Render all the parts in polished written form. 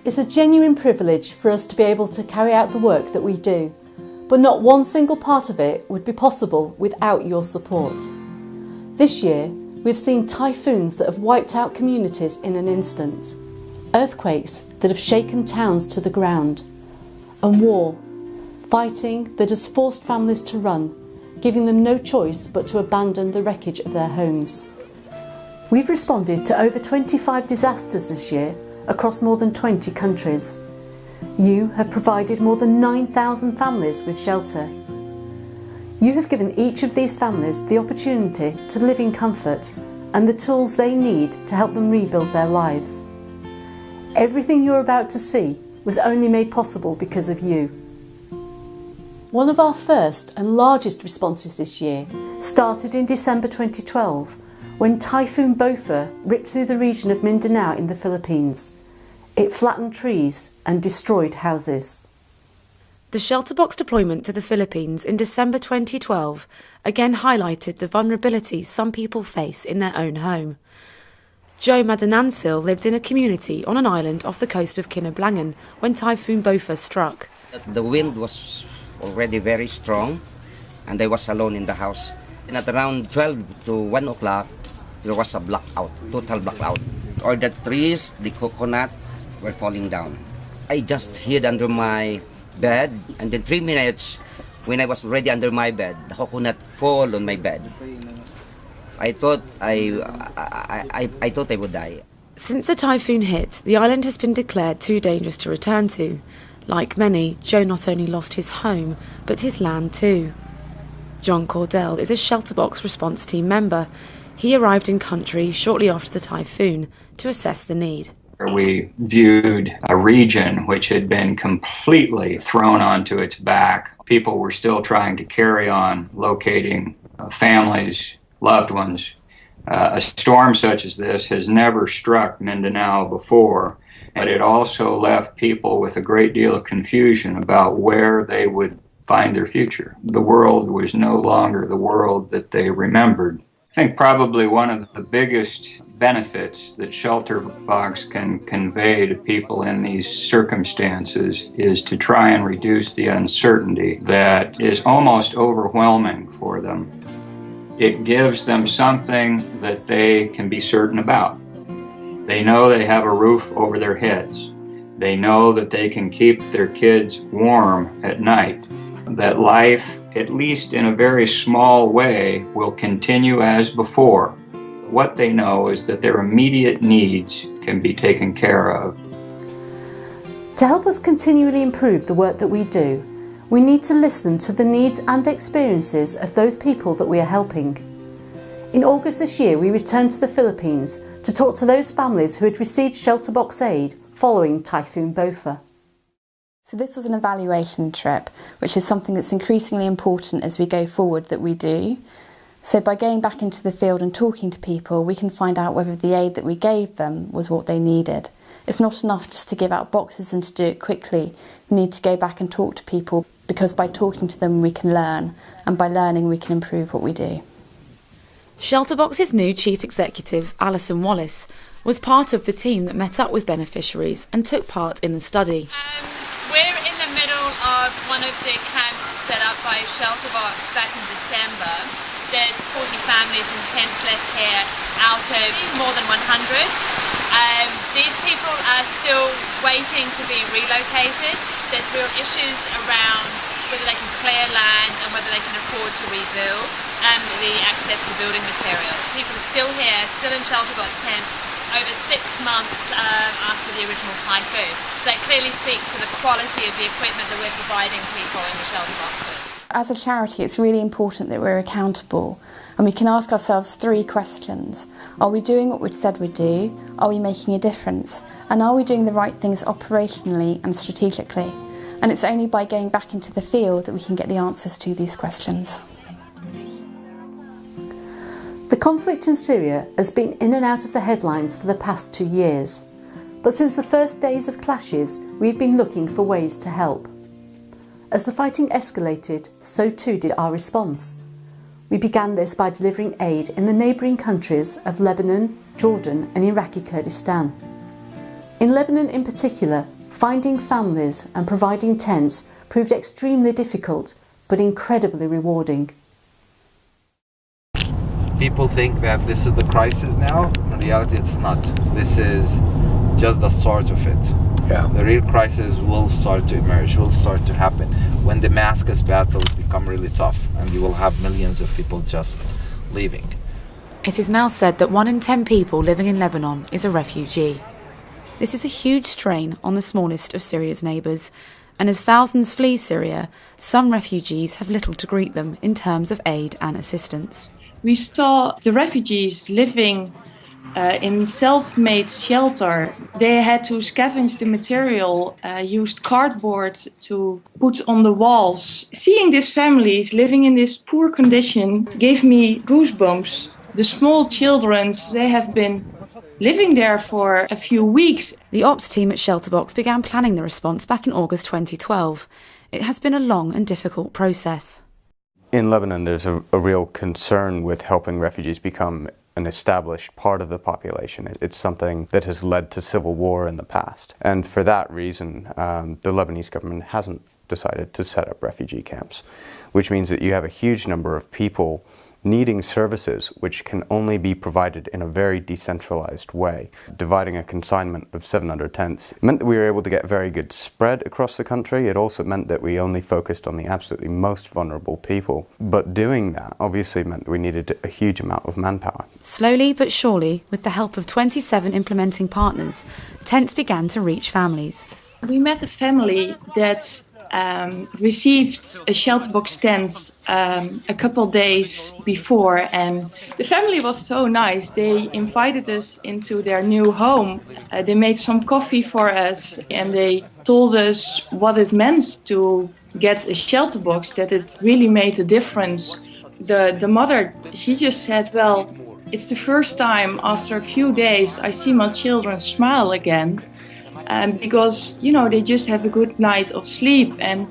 It's a genuine privilege for us to be able to carry out the work that we do, but not one single part of it would be possible without your support. This year, we've seen typhoons that have wiped out communities in an instant, earthquakes that have shaken towns to the ground, and war, fighting that has forced families to run, giving them no choice but to abandon the wreckage of their homes. We've responded to over 25 disasters this year across more than 20 countries. You have provided more than 9,000 families with shelter. You have given each of these families the opportunity to live in comfort and the tools they need to help them rebuild their lives. Everything you're about to see was only made possible because of you. One of our first and largest responses this year started in December 2012 when Typhoon Bopha ripped through the region of Mindanao in the Philippines. It flattened trees and destroyed houses. The ShelterBox deployment to the Philippines in December 2012 again highlighted the vulnerabilities some people face in their own home. Joe Madanansil lived in a community on an island off the coast of Kinablangan when Typhoon Bopha struck. The wind was already very strong and I was alone in the house. And at around 12 to 1 o'clock, there was a blackout, total blackout. All the trees, the coconut were falling down. I just hid under my bed, and in 3 minutes, when I was already under my bed, the coconut fall on my bed. I thought I thought I would die. Since the typhoon hit, the island has been declared too dangerous to return to. Like many, Joe not only lost his home, but his land too. John Cordell is a ShelterBox response team member. He arrived in country shortly after the typhoon to assess the need. We viewed a region which had been completely thrown onto its back. People were still trying to carry on locating families, loved ones. A storm such as this has never struck Mindanao before, but it also left people with a great deal of confusion about where they would find their future. The world was no longer the world that they remembered. I think probably one of the biggest benefits that ShelterBox can convey to people in these circumstances is to try and reduce the uncertainty that is almost overwhelming for them. It gives them something that they can be certain about. They know they have a roof over their heads. They know that they can keep their kids warm at night. That life, at least in a very small way, will continue as before. What they know is that their immediate needs can be taken care of. To help us continually improve the work that we do, we need to listen to the needs and experiences of those people that we are helping. In August this year, we returned to the Philippines to talk to those families who had received ShelterBox aid following Typhoon Bopha. So this was an evaluation trip, which is something that's increasingly important as we go forward that we do. So by going back into the field and talking to people, we can find out whether the aid that we gave them was what they needed. It's not enough just to give out boxes and to do it quickly. We need to go back and talk to people, because by talking to them we can learn, and by learning we can improve what we do. ShelterBox's new Chief Executive, ALISON Wallace, was part of the team that met up with beneficiaries and took part in the study. We're in the middle of one of the camps set up by ShelterBox back in December. There's 40 families and tents left here out of more than 100. These people are still waiting to be relocated. There's real issues around whether they can clear land and whether they can afford to rebuild, and the access to building materials. People are still here, still in ShelterBox tents, over 6 months after the original typhoon. So that clearly speaks to the quality of the equipment that we're providing people in the ShelterBoxes. As a charity, it's really important that we're accountable, and we can ask ourselves 3 questions. Are we doing what we said we'd do? Are we making a difference? And are we doing the right things operationally and strategically? And it's only by going back into the field that we can get the answers to these questions. The conflict in Syria has been in and out of the headlines for the past 2 years, but since the first days of clashes, we've been looking for ways to help. As the fighting escalated, so too did our response. We began this by delivering aid in the neighbouring countries of Lebanon, Jordan and Iraqi Kurdistan. In Lebanon in particular, Finding families and providing tents proved extremely difficult but incredibly rewarding. People think that this is the crisis now. In reality, it's not. This is just the start of it. Yeah. The real crisis will start to emerge, will start to happen when the Damascus battles become really tough and you will have millions of people just leaving. It is now said that 1 in 10 people living in Lebanon is a refugee. This is a huge strain on the smallest of Syria's neighbours, and as thousands flee Syria, some refugees have little to greet them in terms of aid and assistance. We saw the refugees living in self-made shelter. They had to scavenge the material, used cardboard to put on the walls. Seeing these families living in this poor condition gave me goosebumps. The small children, they have been living there for a few weeks. The ops team at ShelterBox began planning the response back in August 2012. It has been a long and difficult process. In Lebanon, there's a real concern with helping refugees become an established part of the population. It's something that has led to civil war in the past. And for that reason, the Lebanese government hasn't decided to set up refugee camps, which means that you have a huge number of people needing services which can only be provided in a very decentralized way. Dividing a consignment of 700 tents meant that we were able to get very good spread across the country. It also meant that we only focused on the absolutely most vulnerable people. But doing that obviously meant that we needed a huge amount of manpower. Slowly but surely, with the help of 27 implementing partners, tents began to reach families. We met a family that received a ShelterBox tent a couple days before, and the family was so nice. They invited us into their new home. They made some coffee for us and they told us what it meant to get a ShelterBox, that it really made a difference. The mother, she just said, well, it's the first time after a few days I see my children smile again. Because, you know, they just have a good night of sleep and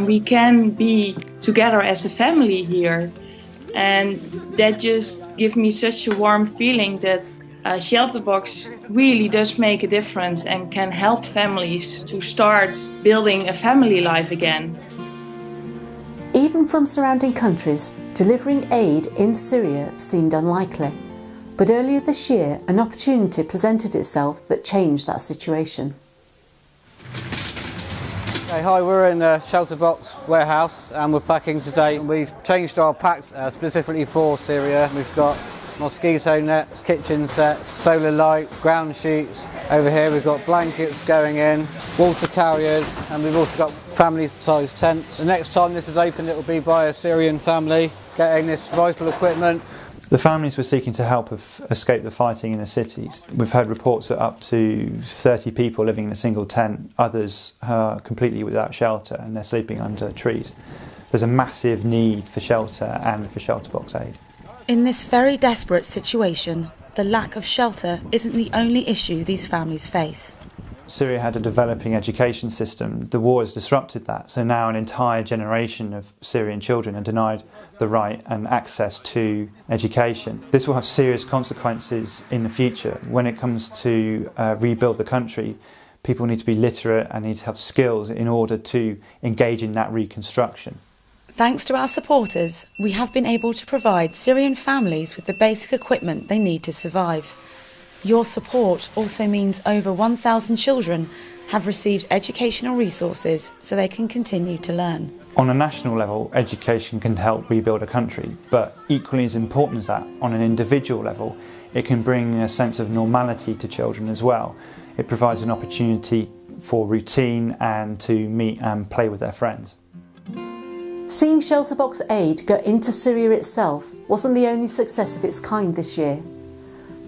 we can be together as a family here. And that just gives me such a warm feeling that ShelterBox really does make a difference and can help families to start building a family life again. Even from surrounding countries, delivering aid in Syria seemed unlikely. But earlier this year, an opportunity presented itself that changed that situation. Hey, hi, we're in the ShelterBox warehouse and we're packing today. We've changed our packs specifically for Syria. We've got mosquito nets, kitchen sets, solar light, ground sheets. Over here we've got blankets going in, water carriers, and we've also got family-sized tents. The next time this is opened, it will be by a Syrian family getting this vital equipment. The families we're seeking to help have escaped the fighting in the cities. We've heard reports that up to 30 people living in a single tent. Others are completely without shelter and they're sleeping under trees. There's a massive need for shelter and for ShelterBox aid. In this very desperate situation, the lack of shelter isn't the only issue these families face. Syria had a developing education system. The war has disrupted that, so now an entire generation of Syrian children are denied the right and access to education. This will have serious consequences in the future. When it comes to rebuild the country, people need to be literate and need to have skills in order to engage in that reconstruction. Thanks to our supporters, we have been able to provide Syrian families with the basic equipment they need to survive. Your support also means over 1,000 children have received educational resources so they can continue to learn. On a national level, education can help rebuild a country, but equally as important as that, on an individual level, it can bring a sense of normality to children as well. It provides an opportunity for routine and to meet and play with their friends. Seeing ShelterBox aid go into Syria itself wasn't the only success of its kind this year.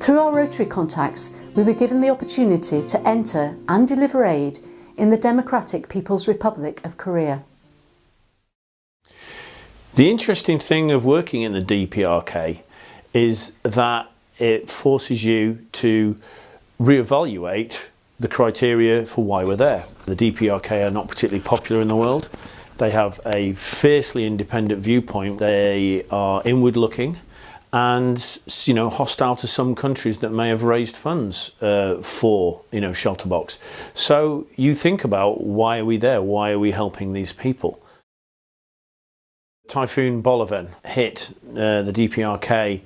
Through our Rotary contacts, we were given the opportunity to enter and deliver aid in the Democratic People's Republic of Korea. The interesting thing of working in the DPRK is that it forces you to reevaluate the criteria for why we're there. The DPRK are not particularly popular in the world. They have a fiercely independent viewpoint. They are inward looking and hostile to some countries that may have raised funds for ShelterBox. So you think about, why are we there? Why are we helping these people? Typhoon Bolivar hit the DPRK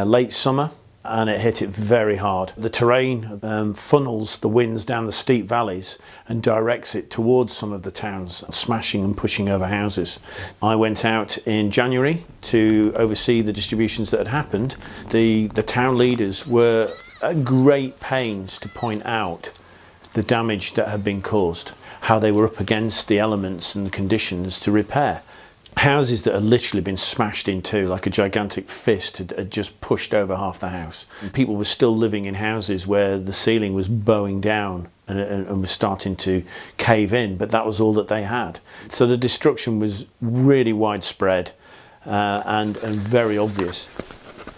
late summer, and it hit it very hard. The terrain funnels the winds down the steep valleys and directs it towards some of the towns, smashing and pushing over houses. I went out in January to oversee the distributions that had happened. The town leaders were at great pains to point out the damage that had been caused, how they were up against the elements and the conditions to repair. Houses that had literally been smashed in two, like a gigantic fist had just pushed over half the house. People were still living in houses where the ceiling was bowing down and was starting to cave in, but that was all that they had. So the destruction was really widespread and very obvious.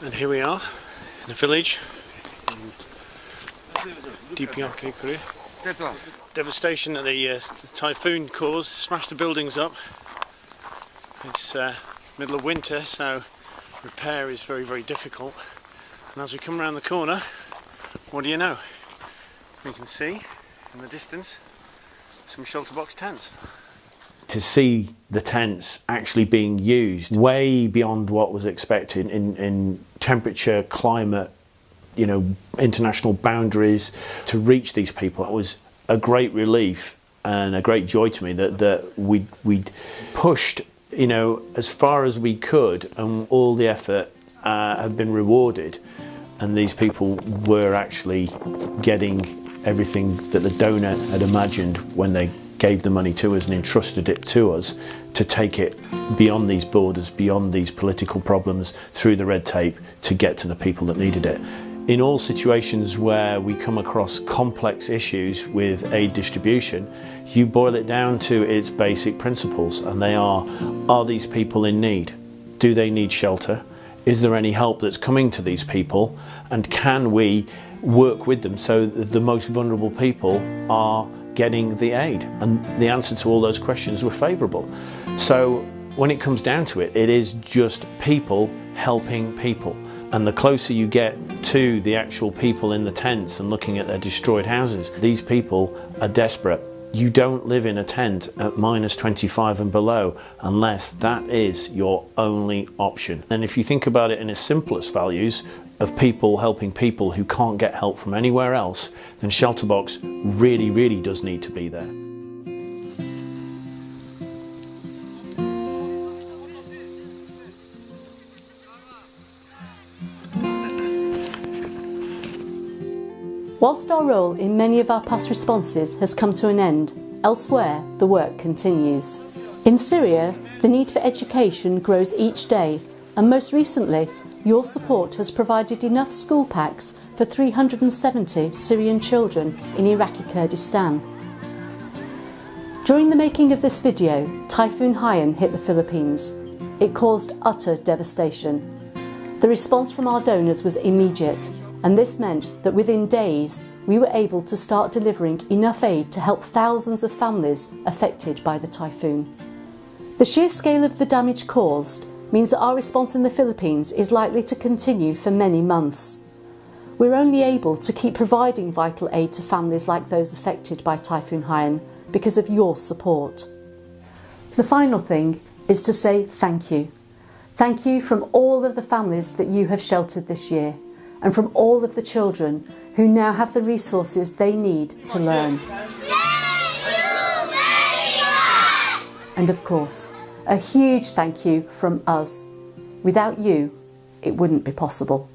And here we are in a village in DPRK Korea. Devastation that the typhoon caused, smashed the buildings up. It's middle of winter, so repair is very, very difficult. And as we come around the corner, what do you know? We can see in the distance some ShelterBox tents. To see the tents actually being used way beyond what was expected in temperature, climate, international boundaries, to reach these people, it was a great relief and a great joy to me that we'd pushed as far as we could, and all the effort had been rewarded, and these people were actually getting everything that the donor had imagined when they gave the money to us and entrusted it to us, to take it beyond these borders, beyond these political problems, through the red tape, to get to the people that needed it. In all situations where we come across complex issues with aid distribution, you boil it down to its basic principles, and they are these people in need? Do they need shelter? Is there any help that's coming to these people? And can we work with them so that the most vulnerable people are getting the aid? And the answer to all those questions were favourable. So when it comes down to it, it is just people helping people. And the closer you get to the actual people in the tents and looking at their destroyed houses, these people are desperate. You don't live in a tent at -25 and below unless that is your only option. And if you think about it in its simplest values of people helping people who can't get help from anywhere else, then ShelterBox really, really does need to be there. Whilst our role in many of our past responses has come to an end, elsewhere the work continues. In Syria, the need for education grows each day, and most recently, your support has provided enough school packs for 370 Syrian children in Iraqi Kurdistan. During the making of this video, Typhoon Haiyan hit the Philippines. It caused utter devastation. The response from our donors was immediate, and this meant that within days we were able to start delivering enough aid to help thousands of families affected by the typhoon. The sheer scale of the damage caused means that our response in the Philippines is likely to continue for many months. We're only able to keep providing vital aid to families like those affected by Typhoon Haiyan because of your support. The final thing is to say thank you. Thank you from all of the families that you have sheltered this year, and from all of the children who now have the resources they need to learn. And of course, a huge thank you from us. Without you, it wouldn't be possible.